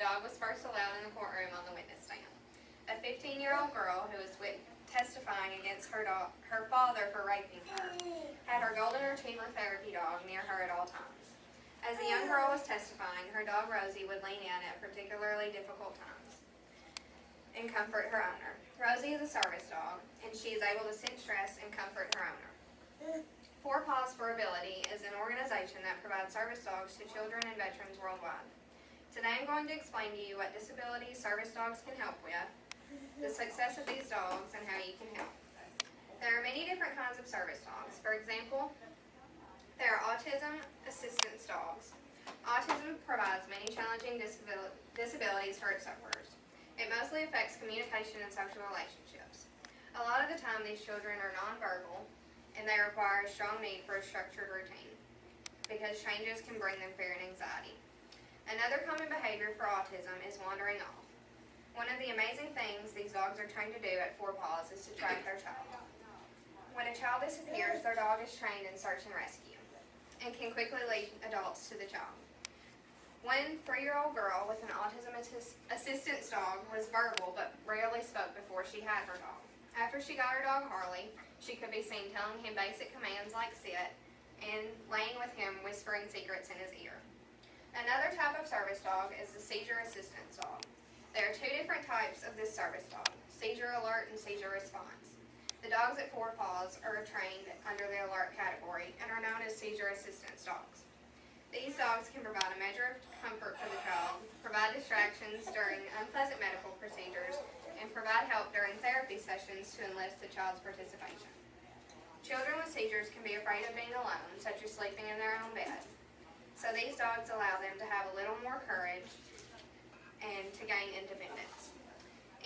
dog was first allowed in the courtroom on the witness stand. A 15-year-old girl who was testifying against her father for raping her had her golden retriever therapy dog near her at all times. As the young girl was testifying, her dog Rosie would lean in at particularly difficult times and comfort her owner. Rosie is a service dog, and she is able to sense stress and comfort her owner. Four Paws for Ability is an organization that provides service dogs to children and veterans worldwide. Today I'm going to explain to you what disabilities service dogs can help with, the success of these dogs, and how you can help. There are many different kinds of service dogs. For example, there are autism assistance dogs. Autism provides many challenging disabilities for its sufferers. It mostly affects communication and social relationships. A lot of the time these children are nonverbal and they require a strong need for a structured routine because changes can bring them fear and anxiety. Another common behavior for autism is wandering off. One of the amazing things these dogs are trained to do at Four Paws is to track their child. When a child disappears, their dog is trained in search and rescue and can quickly lead adults to the child. One 3-year-old girl with an autism assistance dog was verbal but rarely spoke before she had her dog. After she got her dog Harley, she could be seen telling him basic commands like sit and laying with him whispering secrets in his ear. Another type of service dog is the seizure assistance dog. There are 2 different types of this service dog, seizure alert and seizure response. The dogs at Four Paws are trained under the alert category and are known as seizure assistance dogs. These dogs can provide a measure of comfort for the child, provide distractions during unpleasant medical procedures, and provide help during therapy sessions to enlist the child's participation. Children with seizures can be afraid of being alone, such as sleeping in their own bed. So these dogs allow them to have a little more courage and to gain independence.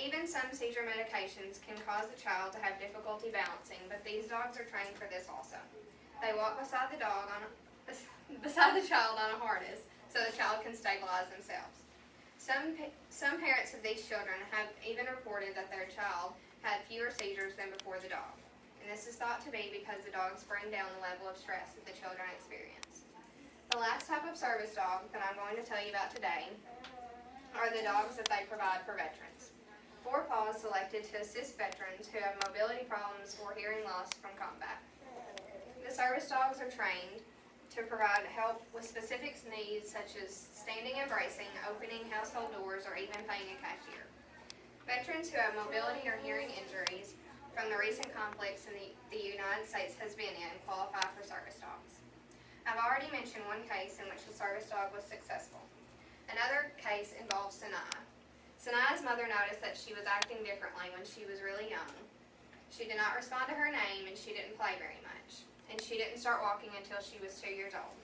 Even some seizure medications can cause the child to have difficulty balancing, but these dogs are trained for this also. They walk beside the child on a harness so the child can stabilize themselves. Some parents of these children have even reported that their child had fewer seizures than before the dog, and this is thought to be because the dogs bring down the level of stress that the children experience. The last type of service dog that I'm going to tell you about today are the dogs that they provide for veterans. Four Paws selected to assist veterans who have mobility problems or hearing loss from combat. The service dogs are trained to provide help with specific needs such as standing and bracing, opening household doors, or even paying a cashier. Veterans who have mobility or hearing injuries from the recent conflicts the United States has been in qualify for service dogs. I've already mentioned one case in which the service dog was successful. Another case involves Sanaa. Sanaa's mother noticed that she was acting differently when she was really young. She did not respond to her name and she didn't play very much. And she didn't start walking until she was 2 years old.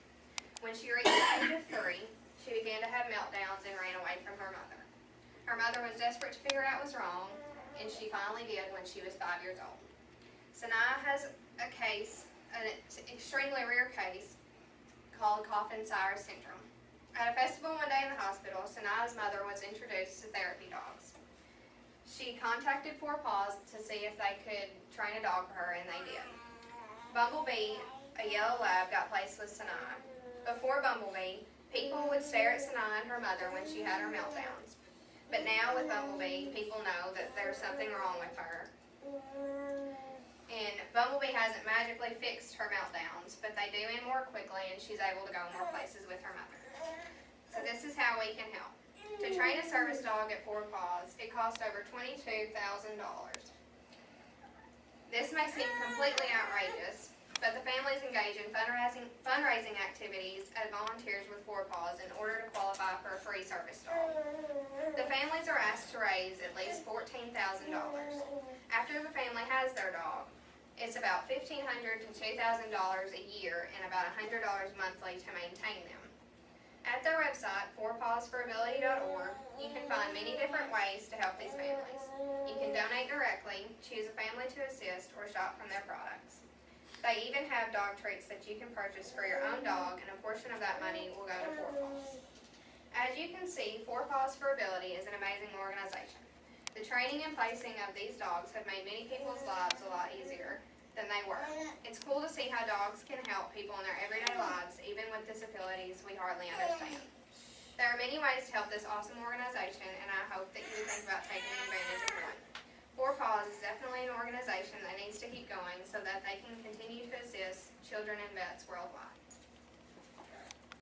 When she reached the age of 3, she began to have meltdowns and ran away from her mother. Her mother was desperate to figure out what was wrong, and she finally did when she was 5 years old. Sanaa has a case, an extremely rare case, called Coffin-Sires syndrome. At a festival one day in the hospital, Sanaa's mother was introduced to therapy dogs. She contacted Four Paws to see if they could train a dog for her, and they did. Bumblebee, a yellow lab, got placed with Sanaa. Before Bumblebee, people would stare at Sanaa and her mother when she had her meltdowns. But now with Bumblebee, people know that there's something wrong with her. And Bumblebee hasn't magically fixed her meltdowns, but they do end more quickly and she's able to go more places with her mother. So this is how we can help. To train a service dog at Four Paws, it costs over $22,000. This may seem completely outrageous, but the families engage in fundraising activities as volunteers with Four Paws in order to qualify for a free service dog. The families are asked to raise at least $14,000. After the family has their dog, it's about $1,500 to $2,000 a year and about $100 monthly to maintain them. At their website, fourpawsforability.org, you can find many different ways to help these families. You can donate directly, choose a family to assist, or shop from their products. They even have dog treats that you can purchase for your own dog, and a portion of that money will go to Four Paws. As you can see, Four Paws for Ability is an amazing organization. The training and placing of these dogs have made many people's lives a lot easier than they were. It's cool to see how dogs can help people in their everyday lives, even with disabilities we hardly understand. There are many ways to help this awesome organization, and I hope that you would think about taking advantage of one. Four Paws is definitely an organization that needs to keep going so that they can continue to assist children and vets worldwide.